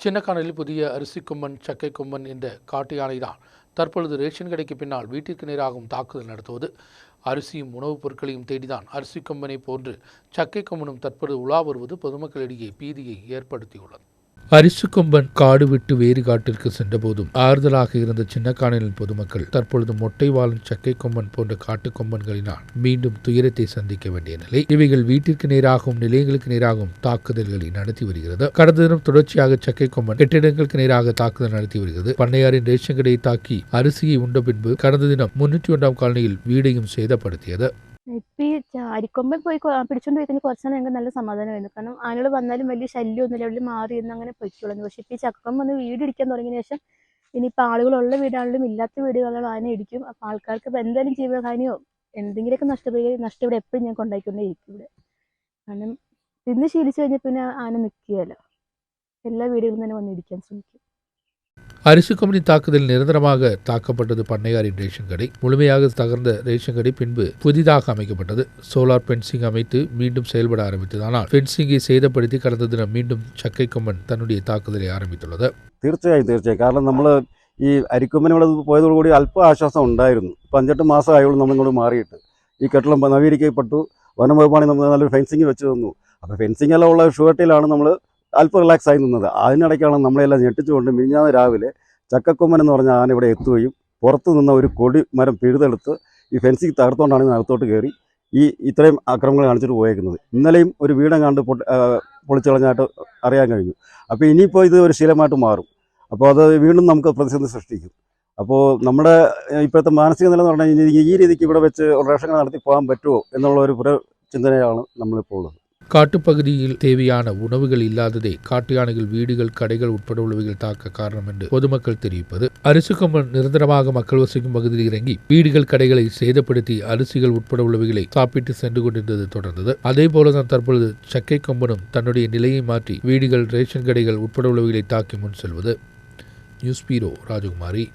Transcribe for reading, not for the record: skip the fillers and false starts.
சின்னக்கானலில் புதிய அரிசி கொம்பன் சக்கை கொம்பன் என்ற காட்டு யானைதான் தற்பொழுது ரேஷன் கடைக்கு பின்னால் வீட்டிற்கு நேராகவும் தாக்குதல் நடத்துவது. அரிசியும் உணவுப் பொருட்களையும் தேடிதான் அரிசி கொம்பனை போன்று சக்கை கொம்பனும் தற்பொழுது உலா வருவது பொதுமக்களிடையே பீதியை ஏற்படுத்தியுள்ளது. அரிசி கொம்பன் காடு விட்டு வேறு காட்டிற்கு சென்றபோதும் ஆறுதலாக இருந்த சின்னக்கானலின் பொதுமக்கள் தற்பொழுது மொட்டை வாழும் சக்கை கொம்பன் போன்ற காட்டு கொம்பன்களினால் மீண்டும் துயரத்தை சந்திக்க வேண்டிய நிலை. இவைகள் வீட்டிற்கு நேராகவும் நிலையங்களுக்கு நேராகவும் தாக்குதல்களை நடத்தி வருகிறது. கடந்த தினம் தொடர்ச்சியாக சக்கை கொம்பன் கட்டிடங்களுக்கு நேராக தாக்குதல் நடத்தி வருகிறது. பண்ணையாரின் ரேஷன் கடையை தாக்கி அரிசியை உண்ட பின்பு கடந்த தினம் 301 காலனியில் വീടിയും சேதப்படுத்தியது. ഇപ്പം ഈ അരിക്കൊമ്പൻ പോയി പിടിച്ചോണ്ട് പോയി കുറച്ചാൽ ഞങ്ങൾക്ക് നല്ല സമാധാനമായിരുന്നു. കാരണം ആനകൾ വന്നാലും വലിയ ശല്യമൊന്നുമില്ല, അവിടെ മാറി എന്ന് അങ്ങനെ പൊയ്ക്കോളുന്നു. പക്ഷെ ഇപ്പം ഈ ചക്കക്കൊമ്പൻ വന്ന് വീടിടിക്കാൻ തുടങ്ങിയ ശേഷം ഇനിയിപ്പോൾ ആളുകളുള്ള വീടാണെങ്കിലും ഇല്ലാത്ത വീടുകളിലും ആന ഇടിക്കും. അപ്പം ആൾക്കാർക്ക് ഇപ്പം എന്തായാലും ജീവഹാനിയോ എന്തെങ്കിലുമൊക്കെ നഷ്ടം ഇവിടെ എപ്പോഴും ഞാൻ കൊണ്ടായിക്കൊണ്ടേയിരിക്കും ഇവിടെ. കാരണം തിന്ന് ശീലിച്ചു കഴിഞ്ഞാൽ പിന്നെ ആന നിൽക്കുകയല്ലോ, എല്ലാ വീടുകളിലും തന്നെ വന്ന് ഇടിക്കാൻ ശ്രമിക്കും. அரிசி கொம்பனின் தாக்குதல் நிரந்தரமாக தாக்கப்பட்டது பண்ணையாரின் ரேஷன் கடை. முழுமையாக தகர்ந்த ரேஷன் கடை பின்பு புதிதாக அமைக்கப்பட்டது. சோலார் பென்சிங் அமைத்து மீண்டும் செயல்பட ஆரம்பித்தது. ஆனால் பென்சிங்கை சேதப்படுத்தி கடந்த தினம் மீண்டும் சக்கை கொம்பன் தன்னுடைய தாக்குதலை ஆரம்பித்துள்ளது. തീർച്ചയായും കാരണം നമ്മൾ ഈ അരിക്കൊമ്പൻ ഇവിടെ പോയതോടുകൂടി അല്പം ആശ്വാസം ഉണ്ടായിരുന്നു. ഇപ്പം 5-8 മാസമായുള്ളൂ നമ്മളിങ്ങോട്ട് മാറിയിട്ട്. ഈ കെട്ടിടം നവീകരിക്കപ്പെട്ടു, വനം വകുപ്പാണെങ്കിൽ നമ്മൾ നല്ലൊരു ഫെൻസിങ് വെച്ച് തന്നു. അപ്പോൾ ഫെൻസിങ് എല്ലാം ഉള്ള ഷുവർട്ടിയിലാണ് നമ്മൾ അല്പം റിലാക്സ് ആയി നിന്നത്. അതിനിടയ്ക്കാണ് നമ്മളെല്ലാം ഞെട്ടിച്ചുകൊണ്ട് മിനിഞ്ഞാന്ന് രാവിലെ ചക്കക്കൊമ്പൻ എന്ന് പറഞ്ഞ ആന ഇവിടെ എത്തുകയും പുറത്തു നിന്ന ഒരു കൊടി മരം പിഴുതെടുത്ത് ഈ ഫെൻസിങ് തകർത്തുകൊണ്ടാണ് അകത്തോട്ട് കയറി ഇത്രയും ആക്രമണങ്ങൾ കാണിച്ചിട്ട് പോയേക്കുന്നത്. ഇന്നലെയും ഒരു വീടെങ്ങാണ്ട് പൊളിച്ചളഞ്ഞായിട്ട് അറിയാൻ കഴിഞ്ഞു. അപ്പോൾ ഇനിയിപ്പോൾ ഇത് ഒരു ശീലമായിട്ട് മാറും. അപ്പോൾ അത് വീണ്ടും നമുക്ക് പ്രതിസന്ധി സൃഷ്ടിക്കും. അപ്പോൾ നമ്മുടെ ഇപ്പോഴത്തെ മാനസിക നില എന്ന് പറഞ്ഞു കഴിഞ്ഞാൽ ഈ രീതിക്ക് ഇവിടെ വെച്ച് റേഷൻ നടത്തി പോകാൻ പറ്റുമോ എന്നുള്ള ഒരു ചിന്തനയാണ് നമ്മളിപ്പോൾ ഉള്ളത്. காட்டுப்பகுதியில் தேவையான உணவுகள் இல்லாததே காட்டு யானைகள் வீடுகள் கடைகள் உட்பட உள்ளவைகள் தாக்க காரணம் என்று பொதுமக்கள் தெரிவிப்பது. அரிசி கொம்பன் நிரந்தரமாக மக்கள் வசிக்கும் பகுதியில் இறங்கி வீடுகள் கடைகளை சேதப்படுத்தி அரிசிகள் உட்பட உள்ளவைகளை சாப்பிட்டு சென்று கொண்டிருந்தது தொடர்ந்தது. அதே போலதான் தற்பொழுது சக்கை கொம்பனும் தன்னுடைய நிலையை மாற்றி வீடுகள் ரேஷன் கடைகள் உட்பட உள்ளவைகளை தாக்கி முன் செல்வது. நியூஸ் பீரோ ராஜகுமாரி.